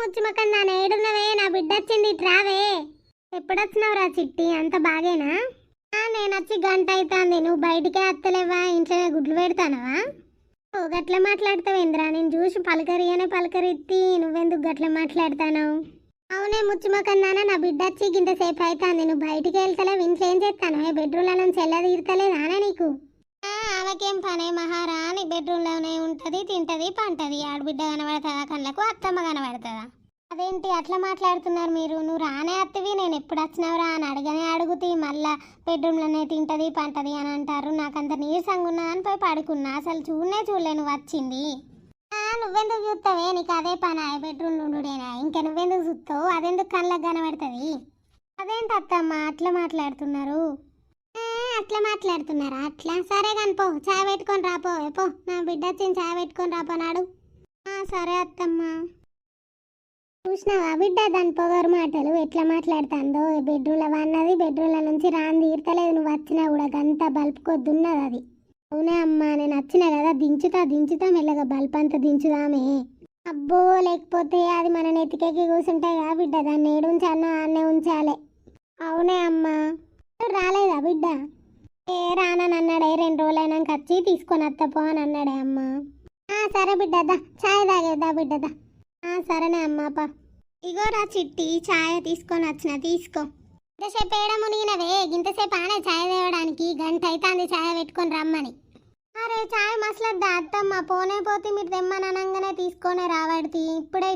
ముచ్చిమకన్నా నేడున్నవే, నా బిడ్డ వచ్చింది, రావే. ఎప్పుడొచ్చినావురా చిట్టి, అంత బాగేనా? నేను వచ్చి గంట అవుతుంది, నువ్వు బయటికే వస్తలేవా, ఇంట్లోనే గుడ్లు పెడతానవా? ఓ గట్ల మాట్లాడతావేంద్రా, నేను చూసి పలకరియనే పలకరిత్తి, నువ్వెందుకు గట్ల మాట్లాడతాను? అవునే ముచ్చిమకన్నానా, నా బిడ్డ వచ్చి గింతసేపు అవుతుంది, నువ్వు బయటికి వెళ్తలేవు, ఇంట్లో ఏం చేస్తాను? బెడ్రూమ్లో నుంచి తీరుతలేదానే నీకు? ఆమెకేం పనే మహారాణి, బెడ్రూమ్లోనే ఉంటుంది, తింటది, పంటది. ఆడబిడ్డ కనబడుతుందా కళ్ళకు, అత్తమ్మ కనబడుతుందా? అదేంటి అట్లా మాట్లాడుతున్నారు మీరు? నువ్వు రానే అత్తవి, నేను ఎప్పుడు వచ్చినావురా అని అడగనే అడుగుతీ, మళ్ళా బెడ్రూమ్లోనే తింటది పంటది అని అంటారు. నాకంత నీరసంగా ఉన్నదని పోయి పడుకున్నా, అసలు చూడలే నువ్వు వచ్చింది. నువ్వెందుకు చూస్తావే, నీకు అదే పని బెడ్రూమ్ నుండుడేనా? ఇంకా నువ్వెందుకు చూస్తావు? అదెందుకు కళ్ళకు కనబడుతుంది? అదేంటి అత్తమ్మ అట్లా మాట్లాడుతున్నారు? అట్లా మాట్లాడుతున్నారా? అట్లా సరే కానీ పో, చాయ్ పెట్టుకొని రాపో. పో, నా బిడ్డ వచ్చింది, చాయ్ పెట్టుకొని రాపోనాడు. సరే అత్తమ్మ. చూసినావా బిడ్డ దాని పొగరు మాటలు ఎట్లా మాట్లాడుతుందో? బెడ్రూమ్లో అన్నది, బెడ్రూమ్ల నుంచి రాని తీర్తలేదు, నువ్వు వచ్చినా కూడా గంత బల్పుకొద్దున్నది అది. అవునే అమ్మా, నేను వచ్చినా కదా, దించుతా మెల్లగా, బల్బ్ అంతా దించుదామే. అబ్బో, లేకపోతే అది మన నెత్తికెక్కి కూర్చుంటాయి కదా బిడ్డ, దాన్ని ఏడు ఉంచాలనో ఆన్నే ఉంచాలి. అవునే అమ్మా. రాలేదా బిడ్డ? రానని అన్నాడే, 2 రోజులైనాక వచ్చి తీసుకొని వస్తపో అని అన్నాడే అమ్మ. సరే బిడ్డదా, ఛాయ్ తాగేదా బిడ్డదా? సరేనే అమ్మాపా. ఇగోరా చిట్టి, ఛాయ్ తీసుకొని వచ్చిన, తీసుకో. ఇంతసేపు ఏడ మునిగినవే, ఇంతసేపు ఆనే ఛాయ్ తేవడానికి, గంట అవుతుంది ఛాయ్ పెట్టుకొని రమ్మని. అరే ఛాయ్ మసలద్దా అత్తమ్మ, పోనే పోతే మీరు తెమ్మని అనగానే తీసుకొని రావడితి, ఇప్పుడే